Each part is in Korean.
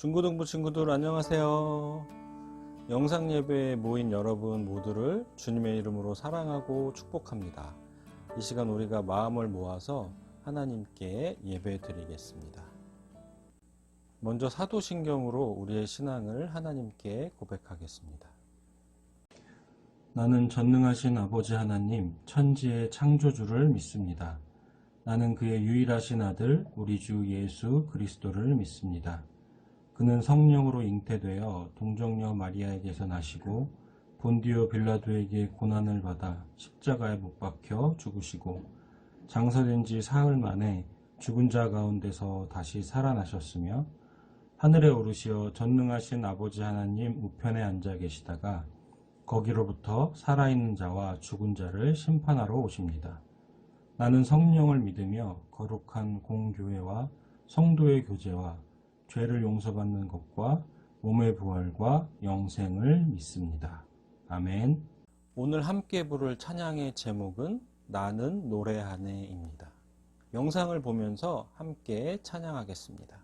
중고등부 친구들 안녕하세요. 영상 예배에 모인 여러분 모두를 주님의 이름으로 사랑하고 축복합니다. 이 시간 우리가 마음을 모아서 하나님께 예배 드리겠습니다. 먼저 사도신경으로 우리의 신앙을 하나님께 고백하겠습니다. 나는 전능하신 아버지 하나님, 천지의 창조주를 믿습니다. 나는 그의 유일하신 아들, 우리 주 예수 그리스도를 믿습니다. 그는 성령으로 잉태되어 동정녀 마리아에게서 나시고 본디오 빌라도에게 고난을 받아 십자가에 못 박혀 죽으시고 장사된 지 사흘 만에 죽은 자 가운데서 다시 살아나셨으며 하늘에 오르시어 전능하신 아버지 하나님 우편에 앉아 계시다가 거기로부터 살아있는 자와 죽은 자를 심판하러 오십니다. 나는 성령을 믿으며 거룩한 공교회와 성도의 교제와 죄를 용서받는 것과 몸의 부활과 영생을 믿습니다. 아멘. 오늘 함께 부를 찬양의 제목은 나는 노래하네입니다. 영상을 보면서 함께 찬양하겠습니다.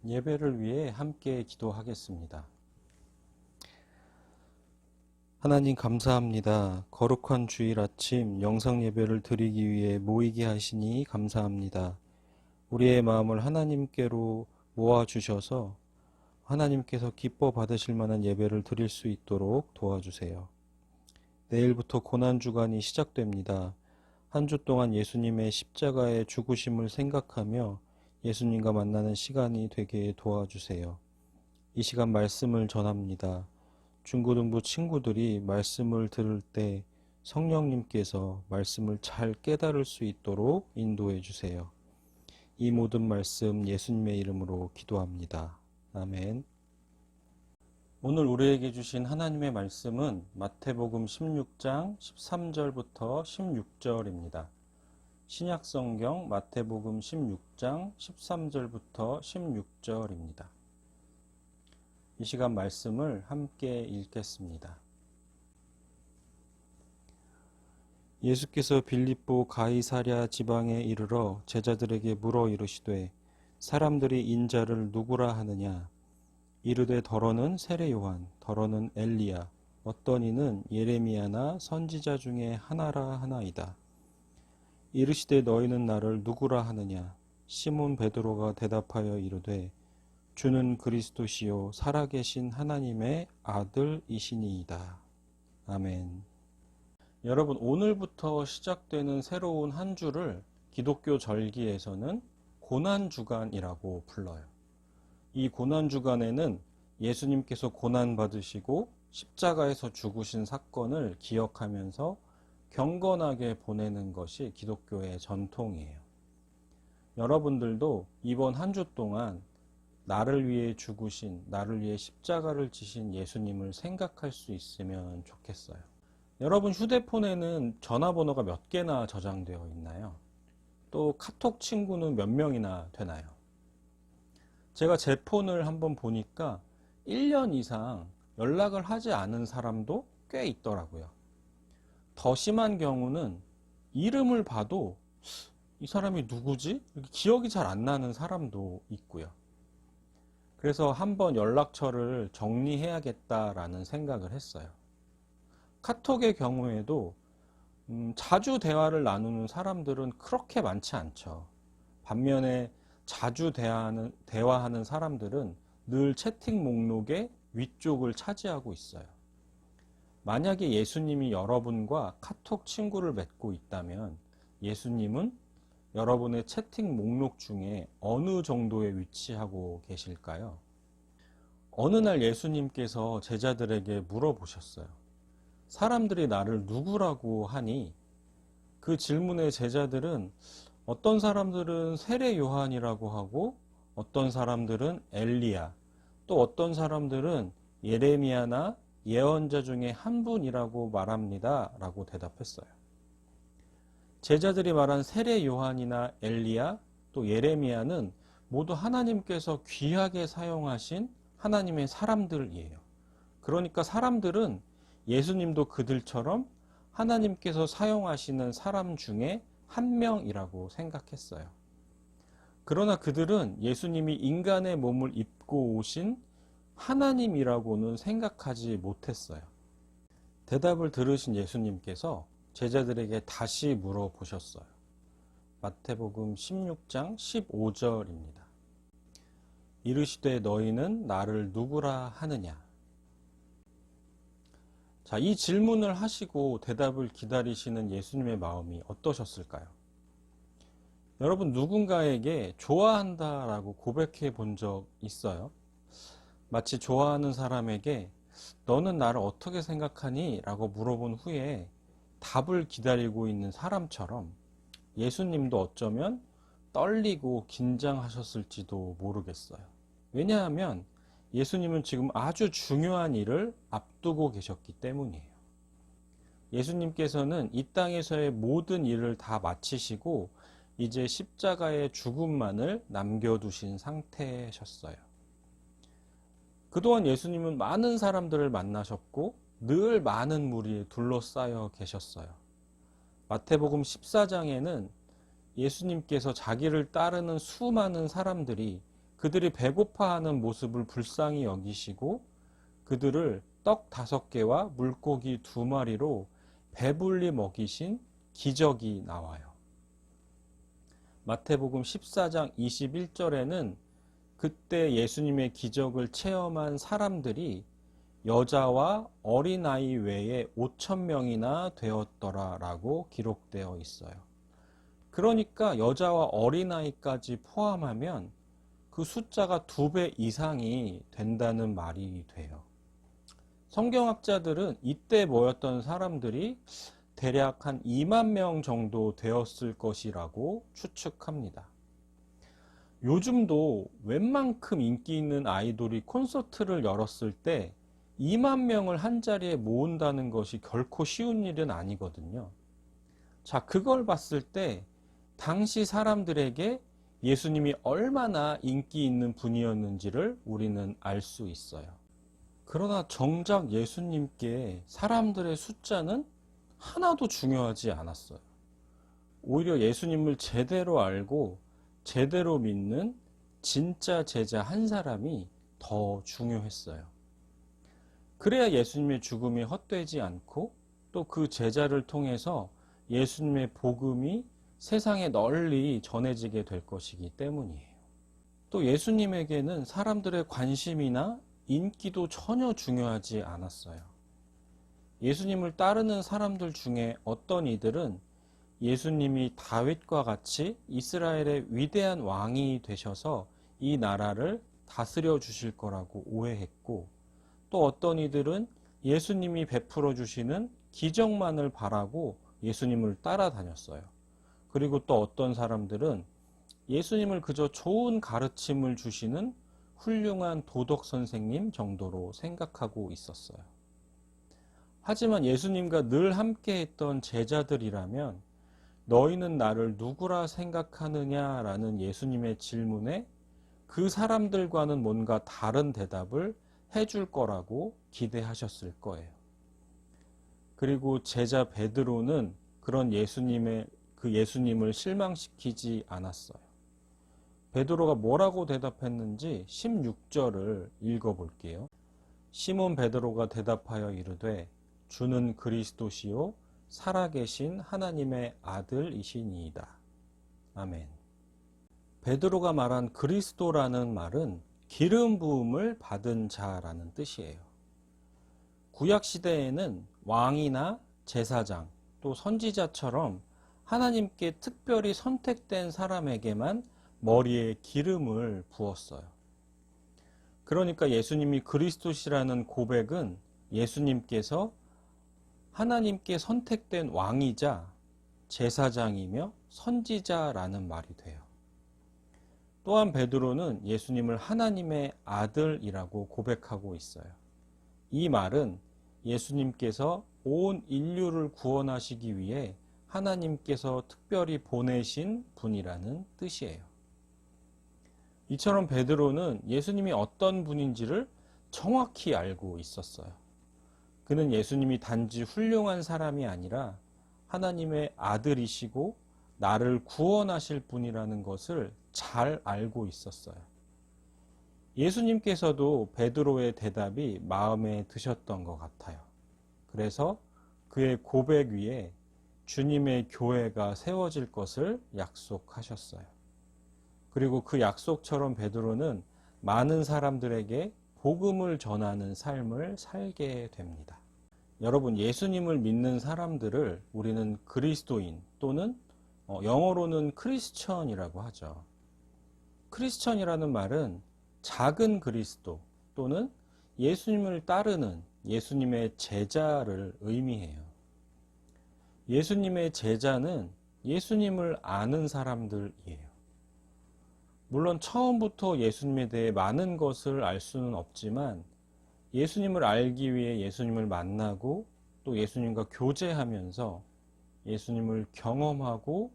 예배를 위해 함께 기도하겠습니다. 하나님 감사합니다. 거룩한 주일 아침 영상 예배를 드리기 위해 모이게 하시니 감사합니다. 우리의 마음을 하나님께로 모아주셔서 하나님께서 기뻐 받으실 만한 예배를 드릴 수 있도록 도와주세요. 내일부터 고난주간이 시작됩니다. 한 주 동안 예수님의 십자가의 죽으심을 생각하며 예수님과 만나는 시간이 되게 도와주세요. 이 시간 말씀을 전합니다. 중고등부 친구들이 말씀을 들을 때 성령님께서 말씀을 잘 깨달을 수 있도록 인도해 주세요. 이 모든 말씀 예수님의 이름으로 기도합니다. 아멘. 오늘 우리에게 주신 하나님의 말씀은 마태복음 16장 13절부터 16절입니다. 신약성경 마태복음 16장 13절부터 16절입니다. 이 시간 말씀을 함께 읽겠습니다. 예수께서 빌립보 가이사랴 지방에 이르러 제자들에게 물어 이르시되 사람들이 인자를 누구라 하느냐? 이르되 더러는 세례 요한, 더러는 엘리야, 어떤 이는 예레미야나 선지자 중에 하나라 하나이다. 이르시되 너희는 나를 누구라 하느냐? 시몬 베드로가 대답하여 이르되 주는 그리스도시요 살아계신 하나님의 아들이시니이다. 아멘. 여러분, 오늘부터 시작되는 새로운 한 주를 기독교 절기에서는 고난주간이라고 불러요. 이 고난주간에는 예수님께서 고난받으시고 십자가에서 죽으신 사건을 기억하면서 경건하게 보내는 것이 기독교의 전통이에요. 여러분들도 이번 한 주 동안 나를 위해 죽으신, 나를 위해 십자가를 지신 예수님을 생각할 수 있으면 좋겠어요. 여러분 휴대폰에는 전화번호가 몇 개나 저장되어 있나요? 또 카톡 친구는 몇 명이나 되나요? 제가 제 폰을 한번 보니까 1년 이상 연락을 하지 않은 사람도 꽤 있더라고요. 더 심한 경우는 이름을 봐도 이 사람이 누구지? 이렇게 기억이 잘 안 나는 사람도 있고요. 그래서 한번 연락처를 정리해야겠다라는 생각을 했어요. 카톡의 경우에도 자주 대화를 나누는 사람들은 그렇게 많지 않죠. 반면에 자주 대화하는 사람들은 늘 채팅 목록의 위쪽을 차지하고 있어요. 만약에 예수님이 여러분과 카톡 친구를 맺고 있다면 예수님은 여러분의 채팅 목록 중에 어느 정도에 위치하고 계실까요? 어느 날 예수님께서 제자들에게 물어보셨어요. 사람들이 나를 누구라고 하니? 그 질문에 제자들은 어떤 사람들은 세례 요한이라고 하고 어떤 사람들은 엘리야, 또 어떤 사람들은 예레미야나 예언자 중에 한 분이라고 말합니다 라고 대답했어요. 제자들이 말한 세례 요한이나 엘리야, 또 예레미야는 모두 하나님께서 귀하게 사용하신 하나님의 사람들이에요. 그러니까 사람들은 예수님도 그들처럼 하나님께서 사용하시는 사람 중에 한 명이라고 생각했어요. 그러나 그들은 예수님이 인간의 몸을 입고 오신 하나님이라고는 생각하지 못했어요. 대답을 들으신 예수님께서 제자들에게 다시 물어보셨어요. 마태복음 16장 15절입니다. 이르시되 너희는 나를 누구라 하느냐? 자, 이 질문을 하시고 대답을 기다리시는 예수님의 마음이 어떠셨을까요? 여러분 누군가에게 좋아한다라고 고백해 본 적 있어요? 마치 좋아하는 사람에게 너는 나를 어떻게 생각하니? 라고 물어본 후에 답을 기다리고 있는 사람처럼 예수님도 어쩌면 떨리고 긴장하셨을지도 모르겠어요. 왜냐하면 예수님은 지금 아주 중요한 일을 앞두고 계셨기 때문이에요. 예수님께서는 이 땅에서의 모든 일을 다 마치시고 이제 십자가의 죽음만을 남겨두신 상태셨어요. 그동안 예수님은 많은 사람들을 만나셨고 늘 많은 무리에 둘러싸여 계셨어요. 마태복음 14장에는 예수님께서 자기를 따르는 수많은 사람들이 그들이 배고파하는 모습을 불쌍히 여기시고 그들을 떡 5개와 물고기 2마리로 배불리 먹이신 기적이 나와요. 마태복음 14장 21절에는 그때 예수님의 기적을 체험한 사람들이 여자와 어린아이 외에 5,000명이나 되었더라 라고 기록되어 있어요. 그러니까 여자와 어린아이까지 포함하면 그 숫자가 2배 이상이 된다는 말이 돼요. 성경학자들은 이때 모였던 사람들이 대략 한 2만 명 정도 되었을 것이라고 추측합니다. 요즘도 웬만큼 인기 있는 아이돌이 콘서트를 열었을 때 2만 명을 한 자리에 모은다는 것이 결코 쉬운 일은 아니거든요. 자, 그걸 봤을 때 당시 사람들에게 예수님이 얼마나 인기 있는 분이었는지를 우리는 알 수 있어요. 그러나 정작 예수님께 사람들의 숫자는 하나도 중요하지 않았어요. 오히려 예수님을 제대로 알고 제대로 믿는 진짜 제자 한 사람이 더 중요했어요. 그래야 예수님의 죽음이 헛되지 않고 또 그 제자를 통해서 예수님의 복음이 세상에 널리 전해지게 될 것이기 때문이에요. 또 예수님에게는 사람들의 관심이나 인기도 전혀 중요하지 않았어요. 예수님을 따르는 사람들 중에 어떤 이들은 예수님이 다윗과 같이 이스라엘의 위대한 왕이 되셔서 이 나라를 다스려 주실 거라고 오해했고, 또 어떤 이들은 예수님이 베풀어 주시는 기적만을 바라고 예수님을 따라다녔어요. 그리고 또 어떤 사람들은 예수님을 그저 좋은 가르침을 주시는 훌륭한 도덕 선생님 정도로 생각하고 있었어요. 하지만 예수님과 늘 함께 했던 제자들이라면 너희는 나를 누구라 생각하느냐라는 예수님의 질문에 그 사람들과는 뭔가 다른 대답을 해줄 거라고 기대하셨을 거예요. 그리고 제자 베드로는 그런 예수님을 실망시키지 않았어요. 베드로가 뭐라고 대답했는지 16절을 읽어볼게요. 시몬 베드로가 대답하여 이르되 주는 그리스도시요 살아계신 하나님의 아들이시니이다. 아멘. 베드로가 말한 그리스도라는 말은 기름 부음을 받은 자라는 뜻이에요. 구약시대에는 왕이나 제사장 또 선지자처럼 하나님께 특별히 선택된 사람에게만 머리에 기름을 부었어요. 그러니까 예수님이 그리스도시라는 고백은 예수님께서 하나님께 선택된 왕이자 제사장이며 선지자라는 말이 돼요. 또한 베드로는 예수님을 하나님의 아들이라고 고백하고 있어요. 이 말은 예수님께서 온 인류를 구원하시기 위해 하나님께서 특별히 보내신 분이라는 뜻이에요. 이처럼 베드로는 예수님이 어떤 분인지를 정확히 알고 있었어요. 그는 예수님이 단지 훌륭한 사람이 아니라 하나님의 아들이시고 나를 구원하실 분이라는 것을 잘 알고 있었어요. 예수님께서도 베드로의 대답이 마음에 드셨던 것 같아요. 그래서 그의 고백 위에 주님의 교회가 세워질 것을 약속하셨어요. 그리고 그 약속처럼 베드로는 많은 사람들에게 복음을 전하는 삶을 살게 됩니다. 여러분, 예수님을 믿는 사람들을 우리는 그리스도인 또는 영어로는 크리스천이라고 하죠. 크리스천이라는 말은 작은 그리스도 또는 예수님을 따르는 예수님의 제자를 의미해요. 예수님의 제자는 예수님을 아는 사람들이에요. 물론 처음부터 예수님에 대해 많은 것을 알 수는 없지만 예수님을 알기 위해 예수님을 만나고 또 예수님과 교제하면서 예수님을 경험하고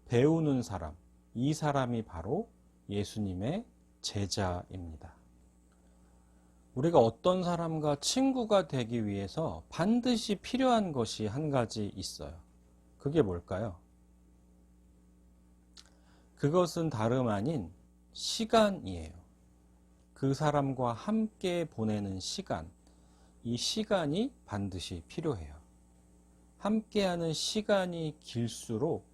배우는 사람, 이 사람이 바로 예수님의 제자입니다. 우리가 어떤 사람과 친구가 되기 위해서 반드시 필요한 것이 한 가지 있어요. 그게 뭘까요? 그것은 다름 아닌 시간이에요. 그 사람과 함께 보내는 시간, 이 시간이 반드시 필요해요. 함께하는 시간이 길수록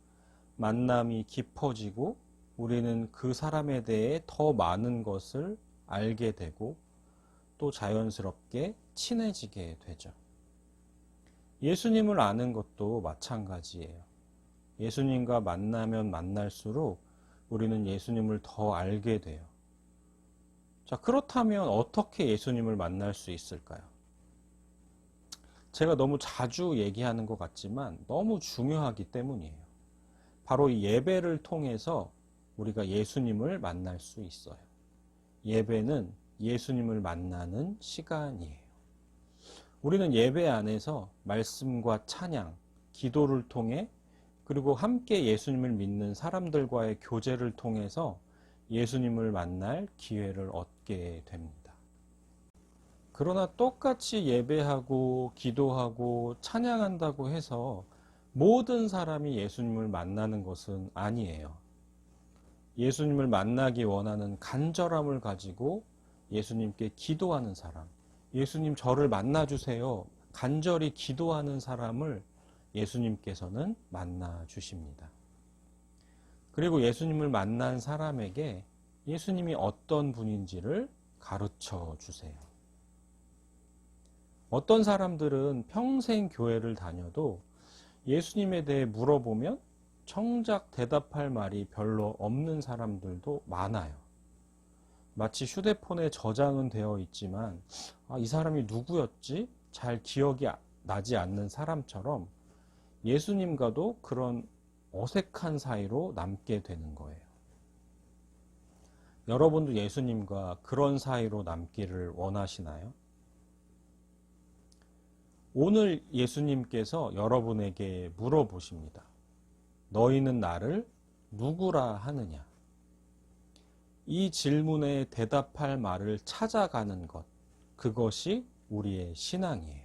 만남이 깊어지고 우리는 그 사람에 대해 더 많은 것을 알게 되고 또 자연스럽게 친해지게 되죠. 예수님을 아는 것도 마찬가지예요. 예수님과 만나면 만날수록 우리는 예수님을 더 알게 돼요. 자, 그렇다면 어떻게 예수님을 만날 수 있을까요? 제가 너무 자주 얘기하는 것 같지만 너무 중요하기 때문이에요. 바로 이 예배를 통해서 우리가 예수님을 만날 수 있어요. 예배는 예수님을 만나는 시간이에요. 우리는 예배 안에서 말씀과 찬양, 기도를 통해 그리고 함께 예수님을 믿는 사람들과의 교제를 통해서 예수님을 만날 기회를 얻게 됩니다. 그러나 똑같이 예배하고 기도하고 찬양한다고 해서 모든 사람이 예수님을 만나는 것은 아니에요. 예수님을 만나기 원하는 간절함을 가지고 예수님께 기도하는 사람, 예수님 저를 만나주세요. 간절히 기도하는 사람을 예수님께서는 만나 주십니다. 그리고 예수님을 만난 사람에게 예수님이 어떤 분인지를 가르쳐 주세요. 어떤 사람들은 평생 교회를 다녀도 예수님에 대해 물어보면 정작 대답할 말이 별로 없는 사람들도 많아요. 마치 휴대폰에 저장은 되어 있지만 이 사람이 누구였지? 잘 기억이 나지 않는 사람처럼 예수님과도 그런 어색한 사이로 남게 되는 거예요. 여러분도 예수님과 그런 사이로 남기를 원하시나요? 오늘 예수님께서 여러분에게 물어보십니다. 너희는 나를 누구라 하느냐? 이 질문에 대답할 말을 찾아가는 것, 그것이 우리의 신앙이에요.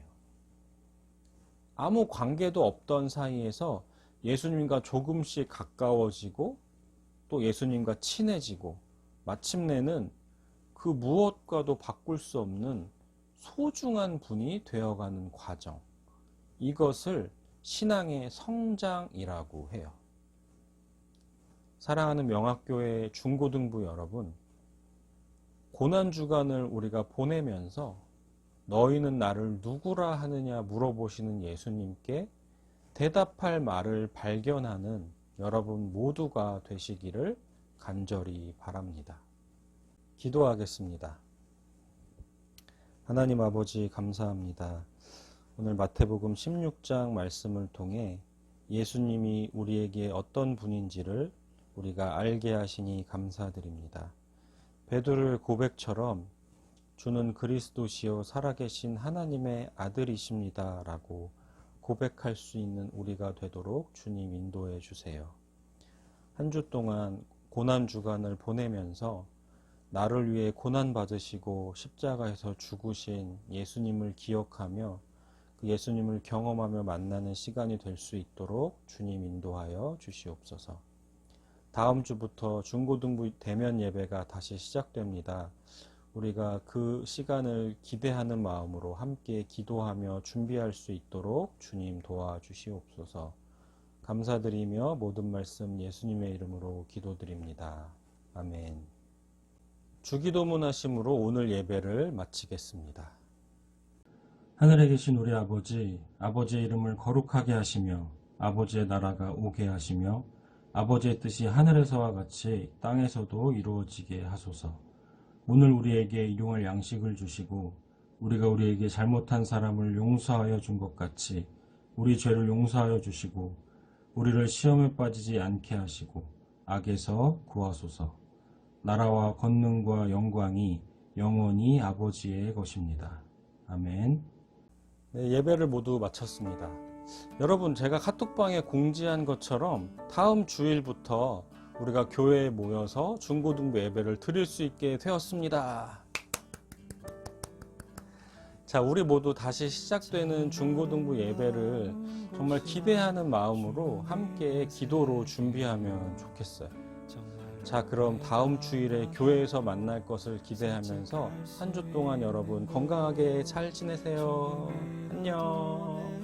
아무 관계도 없던 사이에서 예수님과 조금씩 가까워지고 또 예수님과 친해지고 마침내는 그 무엇과도 바꿀 수 없는 소중한 분이 되어가는 과정, 이것을 신앙의 성장이라고 해요. 사랑하는 명학교회 중고등부 여러분, 고난주간을 우리가 보내면서 너희는 나를 누구라 하느냐 물어보시는 예수님께 대답할 말을 발견하는 여러분 모두가 되시기를 간절히 바랍니다. 기도하겠습니다. 하나님 아버지 감사합니다. 오늘 마태복음 16장 말씀을 통해 예수님이 우리에게 어떤 분인지를 우리가 알게 하시니 감사드립니다. 베드로의 고백처럼 주는 그리스도시요 살아계신 하나님의 아들이십니다 라고 고백할 수 있는 우리가 되도록 주님 인도해 주세요. 한 주 동안 고난주간을 보내면서 나를 위해 고난받으시고 십자가에서 죽으신 예수님을 기억하며 그 예수님을 경험하며 만나는 시간이 될 수 있도록 주님 인도하여 주시옵소서. 다음 주부터 중고등부 대면 예배가 다시 시작됩니다. 우리가 그 시간을 기대하는 마음으로 함께 기도하며 준비할 수 있도록 주님 도와주시옵소서. 감사드리며 모든 말씀 예수님의 이름으로 기도드립니다. 아멘. 주기도문 하심으로 오늘 예배를 마치겠습니다. 하늘에 계신 우리 아버지, 아버지의 이름을 거룩하게 하시며 아버지의 나라가 오게 하시며 아버지의 뜻이 하늘에서와 같이 땅에서도 이루어지게 하소서. 오늘 우리에게 일용할 양식을 주시고 우리가 우리에게 잘못한 사람을 용서하여 준 것 같이 우리 죄를 용서하여 주시고 우리를 시험에 빠지지 않게 하시고 악에서 구하소서. 나라와 권능과 영광이 영원히 아버지의 것입니다. 아멘. 네, 예배를 모두 마쳤습니다. 여러분, 제가 카톡방에 공지한 것처럼 다음 주일부터 우리가 교회에 모여서 중고등부 예배를 드릴 수 있게 되었습니다. 자, 우리 모두 다시 시작되는 중고등부 예배를 정말 기대하는 마음으로 함께 기도로 준비하면 좋겠어요. 자, 그럼 다음 주일에 교회에서 만날 것을 기대하면서 한 주 동안 여러분 건강하게 잘 지내세요. 안녕.